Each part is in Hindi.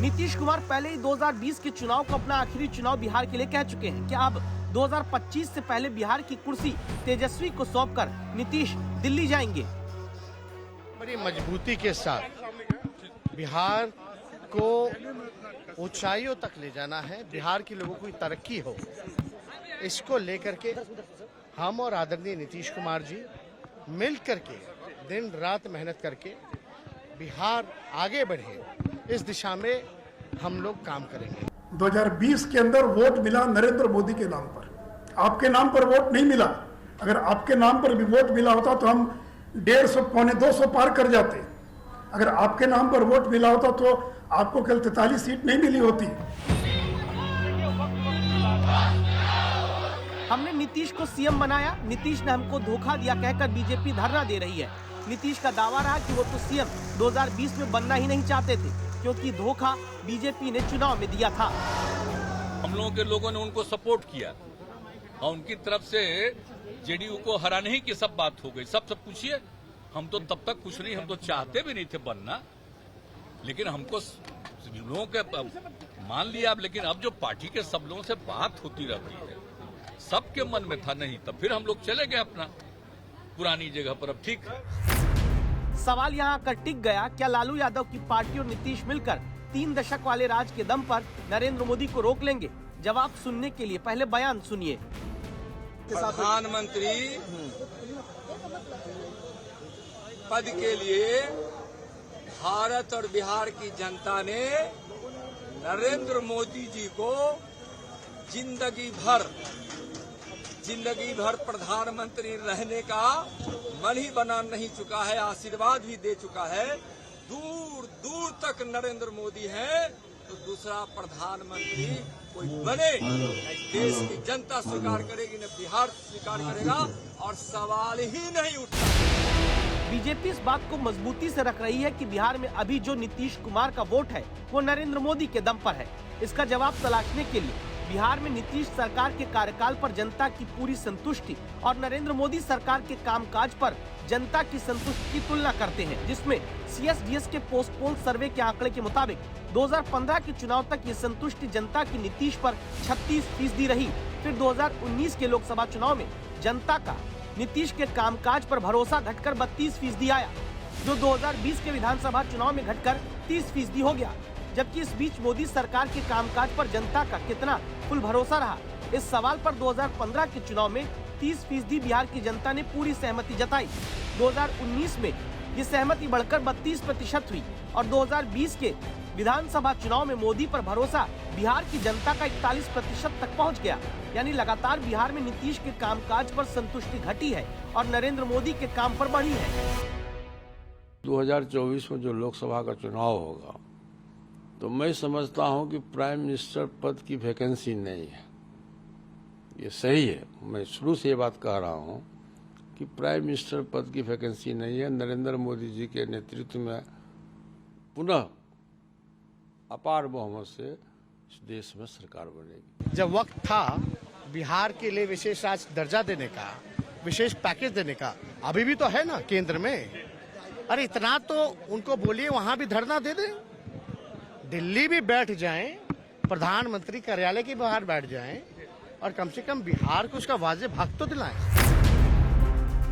नीतीश कुमार पहले ही 2020 के चुनाव को अपना आखिरी चुनाव बिहार के लिए कह चुके हैं। क्या अब 2025 से पहले बिहार की कुर्सी तेजस्वी को सौंपकर नीतीश दिल्ली जाएंगे? बड़ी मजबूती के साथ बिहार को ऊंचाइयों तक ले जाना है, बिहार के लोगों की तरक्की हो, इसको लेकर के हम और आदरणीय नीतीश कुमार जी मिल करके दिन रात मेहनत करके बिहार आगे बढ़े, इस दिशा में हम लोग काम करेंगे। 2020 के अंदर वोट मिला नरेंद्र मोदी के नाम पर, आपके नाम पर वोट नहीं मिला। अगर आपके नाम पर भी वोट मिला होता तो हम 150 पौने 200 पार कर जाते। अगर आपके नाम पर वोट मिला होता तो आपको कल 43 सीट नहीं मिली होती। हमने नीतीश को सीएम बनाया, नीतीश ने हमको धोखा दिया कहकर बीजेपी धरना दे रही है। नीतीश का दावा रहा कि वो तो सीएम 2020 में बनना ही नहीं चाहते थे, क्योंकि धोखा बीजेपी ने चुनाव में दिया था। हम लोगों के लोगों ने उनको सपोर्ट किया और उनकी तरफ से जेडीयू को हराने ही की सब बात हो गई। सब पूछिए, हम तो तब तक कुछ नहीं, हम तो चाहते भी नहीं थे बनना, लेकिन हमको लोगों के मान लिया। अब लेकिन अब जो पार्टी के सब लोगों से बात होती रहती है, सबके मन में था नहीं, तब फिर हम लोग चले गए अपना पुरानी जगह पर। अब ठीक है। सवाल यहाँ आकर टिक गया, क्या लालू यादव की पार्टी और नीतीश मिलकर 3 दशक वाले राज के दम पर नरेंद्र मोदी को रोक लेंगे? जवाब सुनने के लिए पहले बयान सुनिए। प्रधानमंत्री पद के लिए भारत और बिहार की जनता ने नरेंद्र मोदी जी को जिंदगी भर प्रधानमंत्री रहने का मन ही बना नहीं चुका है, आशीर्वाद भी दे चुका है। दूर दूर तक नरेंद्र मोदी है तो दूसरा प्रधानमंत्री कोई बने, देश की जनता स्वीकार करेगी न बिहार स्वीकार करेगा, और सवाल ही नहीं उठता। बीजेपी इस बात को मजबूती से रख रही है कि बिहार में अभी जो नीतीश कुमार का वोट है वो नरेंद्र मोदी के दम पर है। इसका जवाब तलाशने के लिए बिहार में नीतीश सरकार के कार्यकाल पर जनता की पूरी संतुष्टि और नरेंद्र मोदी सरकार के कामकाज पर जनता की संतुष्टि की तुलना करते हैं, जिसमें CSDS के पोस्टपोन सर्वे के आंकड़े के मुताबिक 2015 के चुनाव तक ये संतुष्टि जनता की नीतीश पर 36% रही। फिर 2019 के लोकसभा चुनाव में जनता का नीतीश के कामकाज पर भरोसा घटकर 32% आया, जो 2020 के विधानसभा चुनाव में घटकर 30% हो गया। जबकि इस बीच मोदी सरकार के कामकाज पर जनता का कितना फुल भरोसा रहा, इस सवाल पर 2015 के चुनाव में 30% बिहार की जनता ने पूरी सहमति जताई। 2019 में ये सहमति बढ़कर 32% हुई और 2020 के विधानसभा चुनाव में मोदी पर भरोसा बिहार की जनता का 41% तक पहुंच गया। यानी लगातार बिहार में नीतीश के कामकाज पर संतुष्टि घटी है और नरेंद्र मोदी के काम पर बढ़ी है। 2024 में जो लोकसभा का चुनाव होगा तो मैं समझता हूं कि प्राइम मिनिस्टर पद की वैकेंसी नहीं है। ये सही है, मैं शुरू से ये बात कह रहा हूं कि प्राइम मिनिस्टर पद की वैकेंसी नहीं है। नरेंद्र मोदी जी के नेतृत्व में पुनः अपार बहुमत से इस देश में सरकार बनेगी। जब वक्त था बिहार के लिए विशेष राज्य दर्जा देने का, विशेष पैकेज देने का, अभी भी तो है ना केंद्र में। अरे इतना तो उनको बोलिए, वहां भी धरना दे दें, दिल्ली भी बैठ जाएं, प्रधानमंत्री कार्यालय के बाहर बैठ जाएं और कम से कम बिहार को उसका वाजिब हक तो दिलाएं।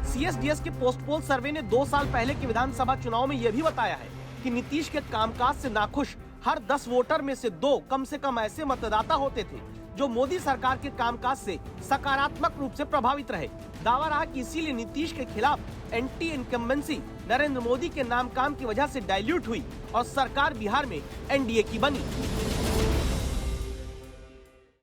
CSDS के पोस्टपोल सर्वे ने 2 साल पहले के विधानसभा चुनाव में यह भी बताया है कि नीतीश के कामकाज से नाखुश हर 10 वोटर में से 2 कम से कम ऐसे मतदाता होते थे जो मोदी सरकार के कामकाज से सकारात्मक रूप से प्रभावित रहे। दावा रहा कि इसीलिए नीतीश के खिलाफ एंटी इनकम्बेंसी नरेंद्र मोदी के नाम काम की वजह से डाइल्यूट हुई और सरकार बिहार में NDA की बनी।